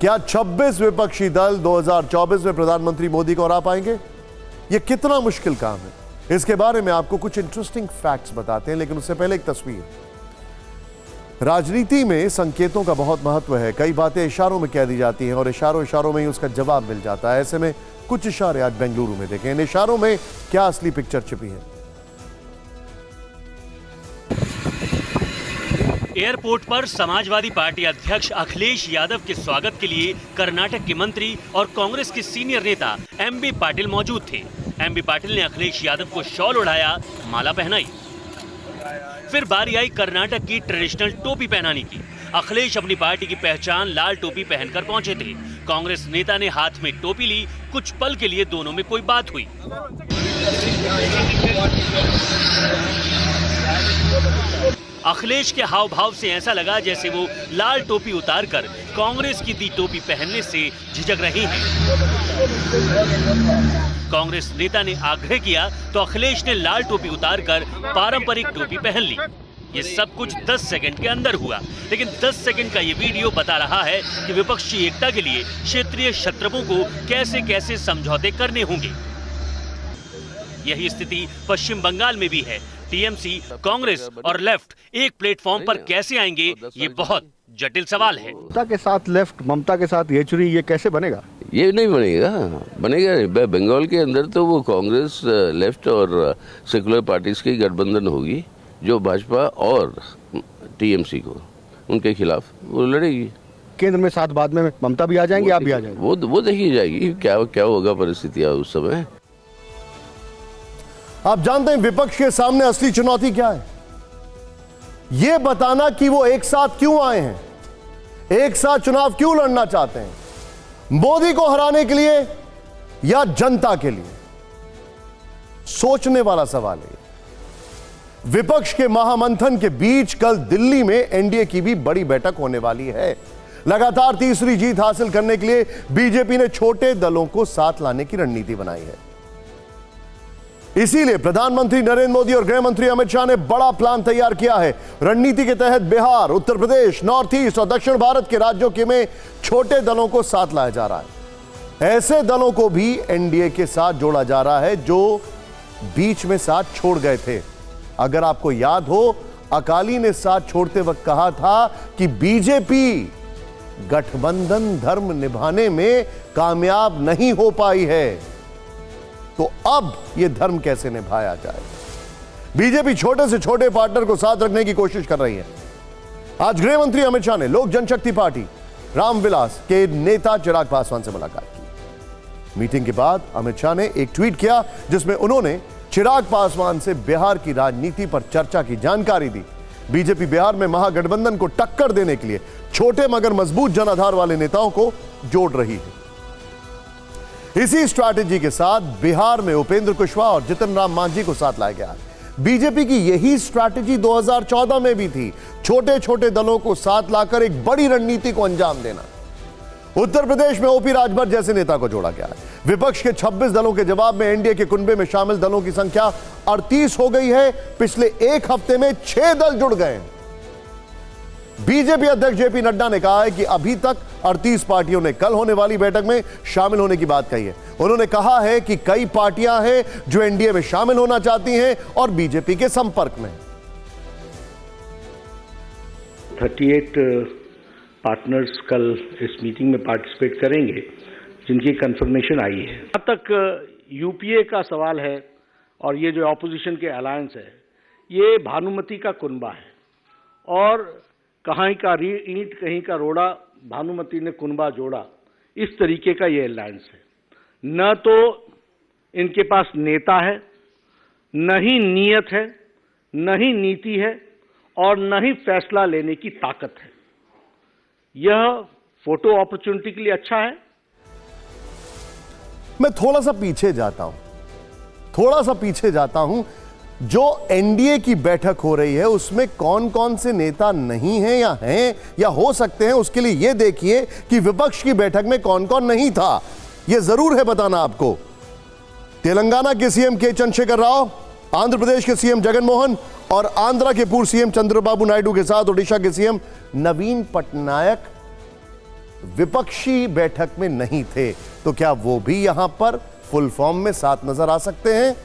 क्या 26 विपक्षी दल 2024 में प्रधानमंत्री मोदी को हरा पाएंगे? यह कितना मुश्किल काम है, इसके बारे में आपको कुछ इंटरेस्टिंग फैक्ट्स बताते हैं, लेकिन उससे पहले एक तस्वीर। राजनीति में संकेतों का बहुत महत्व है। कई बातें इशारों में कह दी जाती हैं और इशारों में ही उसका जवाब मिल जाता है। ऐसे में कुछ इशारे आज बेंगलुरु में देखें। इन इशारों में क्या असली पिक्चर छिपी है? एयरपोर्ट पर समाजवादी पार्टी अध्यक्ष अखिलेश यादव के स्वागत के लिए कर्नाटक के मंत्री और कांग्रेस के सीनियर नेता एमबी पाटिल मौजूद थे। एमबी पाटिल ने अखिलेश यादव को शॉल ओढ़ाया, माला पहनाई। फिर बारी आई कर्नाटक की ट्रेडिशनल टोपी पहनाने की। अखिलेश अपनी पार्टी की पहचान लाल टोपी पहनकर पहुंचे थे। कांग्रेस नेता ने हाथ में टोपी ली। कुछ पल के लिए दोनों में कोई बात हुई। अखिलेश के हाव भाव से ऐसा लगा जैसे वो लाल टोपी उतारकर कांग्रेस की दी टोपी पहनने से झिझक रही हैं। कांग्रेस नेता ने आग्रह किया तो अखिलेश ने लाल टोपी उतारकर पारंपरिक टोपी पहन ली। ये सब कुछ 10 सेकंड के अंदर हुआ, लेकिन 10 सेकंड का ये वीडियो बता रहा है कि विपक्षी एकता के लिए क्षेत्रीय शत्रुओं को कैसे कैसे समझौते करने होंगे। यही स्थिति पश्चिम बंगाल में भी है। टीएमसी, कांग्रेस और लेफ्ट एक प्लेटफॉर्म पर कैसे आएंगे, ये बहुत जटिल सवाल है। ममता के साथ लेफ्ट, ममता के साथ येचुरी, ये कैसे बनेगा? ये नहीं बनेगा। बंगाल के अंदर तो वो कांग्रेस, लेफ्ट और सेकुलर पार्टीज की गठबंधन होगी, जो भाजपा और टीएमसी को उनके खिलाफ वो लड़ेगी। केंद्र में साथ बाद में ममता भी आ जाएंगी, आप भी आ जाएंगे। वो देखी जाएगी क्या होगा परिस्थितियां उस समय। आप जानते हैं विपक्ष के सामने असली चुनौती क्या है? यह बताना कि वो एक साथ क्यों आए हैं, एक साथ चुनाव क्यों लड़ना चाहते हैं, मोदी को हराने के लिए या जनता के लिए? सोचने वाला सवाल है। विपक्ष के महामंथन के बीच कल दिल्ली में एनडीए की भी बड़ी बैठक होने वाली है। लगातार तीसरी जीत हासिल करने के लिए बीजेपी ने छोटे दलों को साथ लाने की रणनीति बनाई है। इसीलिए प्रधानमंत्री नरेंद्र मोदी और गृह मंत्री अमित शाह ने बड़ा प्लान तैयार किया है। रणनीति के तहत बिहार, उत्तर प्रदेश, नॉर्थ ईस्ट और दक्षिण भारत के राज्यों के में छोटे दलों को साथ लाया जा रहा है। ऐसे दलों को भी एनडीए के साथ जोड़ा जा रहा है जो बीच में साथ छोड़ गए थे। अगर आपको याद हो, अकाली ने साथ छोड़ते वक्त कहा था कि बीजेपी गठबंधन धर्म निभाने में कामयाब नहीं हो पाई है, तो अब यह धर्म कैसे निभाया जाए? बीजेपी छोटे से छोटे पार्टनर को साथ रखने की कोशिश कर रही है। आज गृह मंत्री अमित शाह ने लोक जनशक्ति पार्टी रामविलास के नेता चिराग पासवान से मुलाकात की। मीटिंग के बाद अमित शाह ने एक ट्वीट किया जिसमें उन्होंने चिराग पासवान से बिहार की राजनीति पर चर्चा की जानकारी दी। बीजेपी बिहार में महागठबंधन को टक्कर देने के लिए छोटे मगर मजबूत जनाधार वाले नेताओं को जोड़ रही है। इसी स्ट्रैटेजी के साथ बिहार में उपेंद्र कुशवाहा और जितन राम मांझी को साथ लाया गया। बीजेपी की यही स्ट्रैटेजी 2014 में भी थी, छोटे छोटे दलों को साथ लाकर एक बड़ी रणनीति को अंजाम देना। उत्तर प्रदेश में ओपी राजभर जैसे नेता को जोड़ा गया है। विपक्ष के 26 दलों के जवाब में एनडीए के कुनबे में शामिल दलों की संख्या 38 हो गई है। पिछले एक हफ्ते में 6 दल जुड़ गए हैं। बीजेपी अध्यक्ष जेपी नड्डा ने कहा है कि अभी तक 38 पार्टियों ने कल होने वाली बैठक में शामिल होने की बात कही है। उन्होंने कहा है कि कई पार्टियां हैं जो एनडीए में शामिल होना चाहती हैं और बीजेपी के संपर्क में। 38 पार्टनर्स कल इस मीटिंग में पार्टिसिपेट करेंगे, जिनकी कंफर्मेशन आई है। अब तक यूपीए का सवाल है और ये जो ऑपोजिशन के अलायंस है, ये भानुमति का कुनबा है और कहीं का ईंट कहीं का रोड़ा, भानुमति ने कुनबा जोड़ा, इस तरीके का ये अलायंस है। न तो इनके पास नेता है, न ही नीयत है, न ही नीति है और न ही फैसला लेने की ताकत है। यह फोटो अपॉर्चुनिटी के लिए अच्छा है। मैं थोड़ा सा पीछे जाता हूं। जो एनडीए की बैठक हो रही है उसमें कौन कौन से नेता नहीं हैं या हो सकते हैं, उसके लिए यह देखिए कि विपक्ष की बैठक में कौन कौन नहीं था। यह जरूर है बताना आपको। तेलंगाना के सीएम के चंद्रशेखर राव, आंध्र प्रदेश के सीएम जगनमोहन और आंध्रा के पूर्व सीएम चंद्रबाबू नायडू के साथ ओडिशा के सीएम नवीन पटनायक विपक्षी बैठक में नहीं थे, तो क्या वो भी यहां पर फुल फॉर्म में साथ नजर आ सकते हैं?